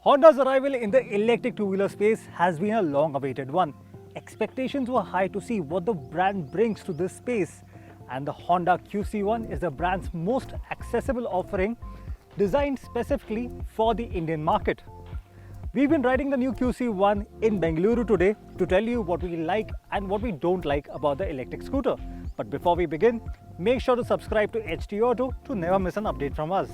Honda's arrival in the electric two-wheeler space has been a long-awaited one. Expectations were high to see what the brand brings to this space, and the Honda QC1 is the brand's most accessible offering, designed specifically for the Indian market. We've been riding the new QC1 in Bengaluru today to tell you what we like and what we don't like about the electric scooter. But before we begin, make sure to subscribe to HT Auto to never miss an update from us.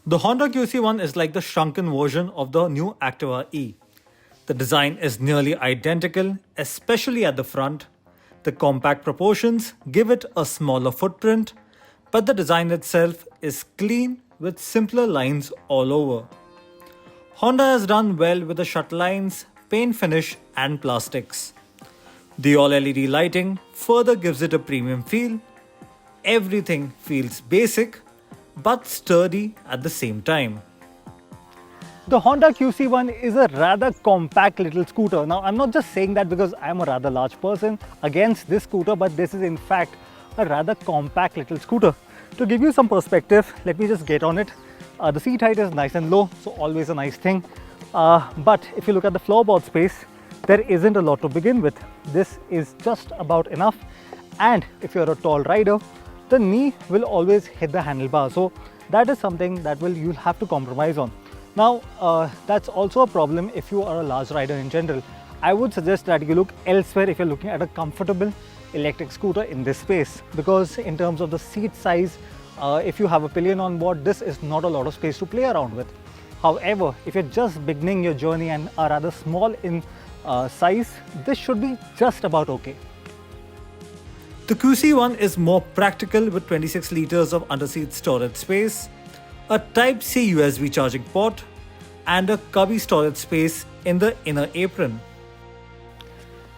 The Honda QC1 is like the shrunken version of the new Activa E. The design is nearly identical, especially at the front. The compact proportions give it a smaller footprint, but the design itself is clean with simpler lines all over. Honda has done well with the shut lines, paint finish and plastics. The all-LED lighting further gives it a premium feel. Everything feels basic but sturdy at the same time. The Honda QC1 is a rather compact little scooter. Now, I'm not just saying that because I'm a rather large person against this scooter, but this is in fact a rather compact little scooter. To give you some perspective, let me just get on it. The seat height is nice and low, so always a nice thing. But if you look at the floorboard space, there isn't a lot to begin with. This is just about enough. And if you're a tall rider, the knee will always hit the handlebar. So that is something that you'll have to compromise on. Now, that's also a problem if you are a large rider in general. I would suggest that you look elsewhere if you're looking at a comfortable electric scooter in this space, because in terms of the seat size, if you have a pillion on board, this is not a lot of space to play around with. However, if you're just beginning your journey and are rather small in size, this should be just about okay. The QC1 is more practical with 26 liters of underseat storage space, a Type-C USB charging port, and a cubby storage space in the inner apron.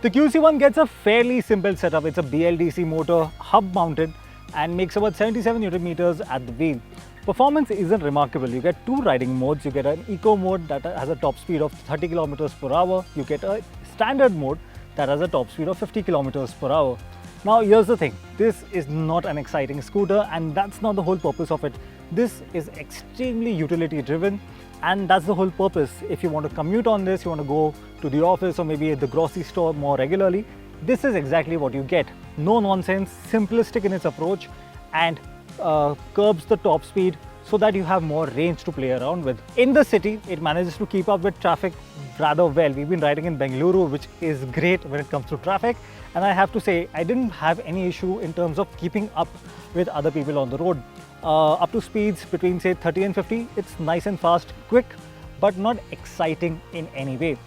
The QC1 gets a fairly simple setup. It's a BLDC motor, hub mounted, and makes about 77 Nm at the wheel. Performance isn't remarkable. You get two riding modes. You get an eco mode that has a top speed of 30 km per hour. You get a standard mode that has a top speed of 50 km per hour. Now, here's the thing, this is not an exciting scooter, and that's not the whole purpose of it. This is extremely utility driven, and that's the whole purpose. If you want to commute on this, you want to go to the office or maybe at the grocery store more regularly, this is exactly what you get. No nonsense, simplistic in its approach, and curbs the top speed so that you have more range to play around with. In the city, it manages to keep up with traffic rather well. We've been riding in Bengaluru, which is great when it comes to traffic. And I have to say, I didn't have any issue in terms of keeping up with other people on the road. Up to speeds between say 30 and 50, it's nice and fast, quick, but not exciting in any way.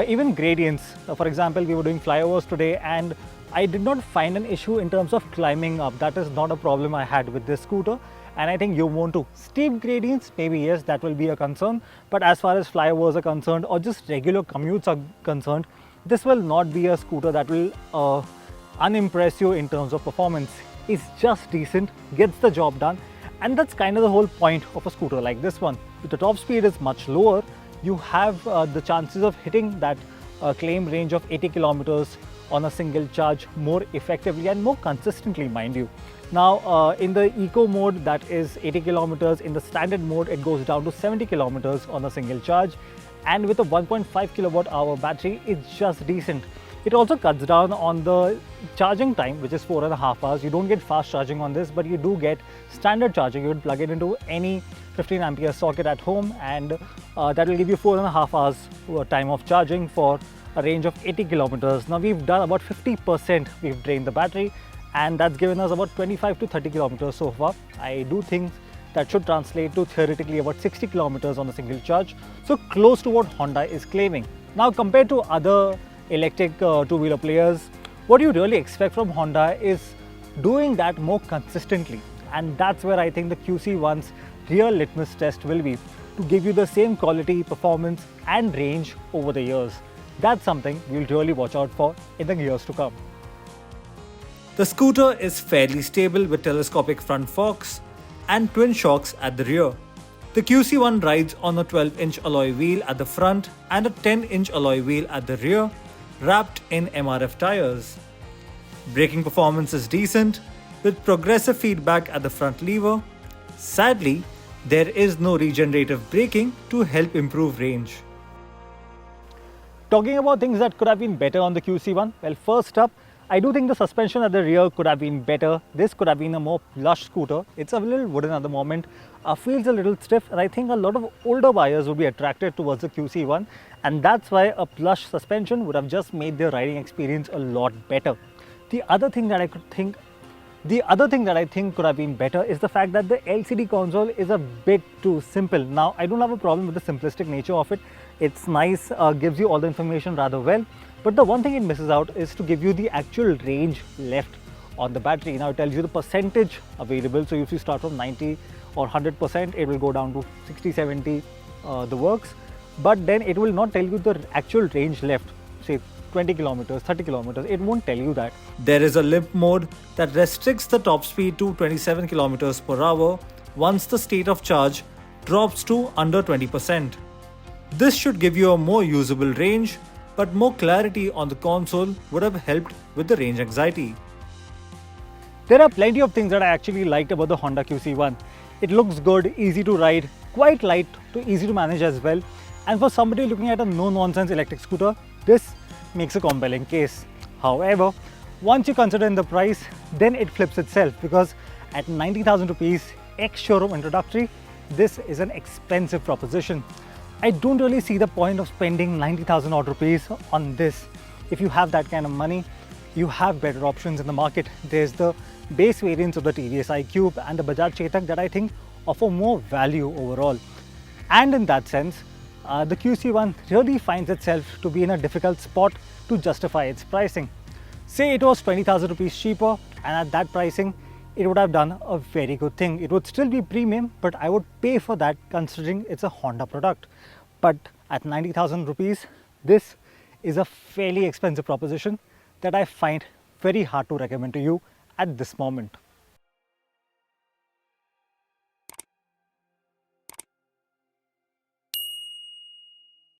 Even gradients, for example, we were doing flyovers today and I did not find an issue in terms of climbing up. That is not a problem I had with this scooter. And I think you want to. Steep gradients, maybe yes, that will be a concern. But as far as flyovers are concerned or just regular commutes are concerned, this will not be a scooter that will unimpress you in terms of performance. It's just decent, gets the job done. And that's kind of the whole point of a scooter like this one. If the top speed is much lower, you have the chances of hitting that claimed range of 80 kilometers on a single charge more effectively and more consistently, mind you. Now, in the eco mode, that is 80 kilometers. In the standard mode, it goes down to 70 kilometers on a single charge. And with a 1.5 kilowatt hour battery, it's just decent. It also cuts down on the charging time, which is 4.5 hours. You don't get fast charging on this, but you do get standard charging. You would plug it into any 15 ampere socket at home, and that will give you 4.5 hours time of charging for a range of 80 kilometers. Now, we've done about 50%, we've drained the battery, and that's given us about 25 to 30 kilometers so far. I do think that should translate to theoretically about 60 kilometers on a single charge, so close to what Honda is claiming. Now, compared to other electric two-wheeler players, what you really expect from Honda is doing that more consistently, and that's where I think the QC1's real litmus test will be, to give you the same quality, performance and range over the years. That's something we'll really watch out for in the years to come. The scooter is fairly stable with telescopic front forks, and twin shocks at the rear. The QC1 rides on a 12-inch alloy wheel at the front and a 10-inch alloy wheel at the rear, wrapped in MRF tires. Braking performance is decent, with progressive feedback at the front lever. Sadly, there is no regenerative braking to help improve range. Talking about things that could have been better on the QC1, well, first up, I do think the suspension at the rear could have been better. This could have been a more plush scooter. It's a little wooden at the moment, feels a little stiff, and I think a lot of older buyers would be attracted towards the QC1, and that's why a plush suspension would have just made their riding experience a lot better. The other thing that I think could have been better is the fact that the LCD console is a bit too simple. Now, I don't have a problem with the simplistic nature of it. It's nice, gives you all the information rather well. But the one thing it misses out is to give you the actual range left on the battery. Now, it tells you the percentage available. So if you start from 90 or 100%, it will go down to 60, 70, the works. But then it will not tell you the actual range left, say 20 kilometers, 30 kilometers, it won't tell you that. There is a limp mode that restricts the top speed to 27 kilometers per hour once the state of charge drops to under 20%. This should give you a more usable range, but more clarity on the console would have helped with the range anxiety. There are plenty of things that I actually liked about the Honda QC1. It looks good, easy to ride, quite light to easy to manage as well. And for somebody looking at a no-nonsense electric scooter, this makes a compelling case. However, once you consider in the price, then it flips itself, because at 90,000 rupees ex-showroom introductory, this is an expensive proposition. I don't really see the point of spending 90,000 odd rupees on this. If you have that kind of money, you have better options in the market. There's the base variants of the TVS iQube and the Bajaj Chetak that I think offer more value overall. And in that sense, the QC1 really finds itself to be in a difficult spot to justify its pricing. Say it was 20,000 rupees cheaper, and at that pricing, it would have done a very good thing. It would still be premium, but I would pay for that considering it's a Honda product. But at 90,000 rupees, this is a fairly expensive proposition that I find very hard to recommend to you at this moment.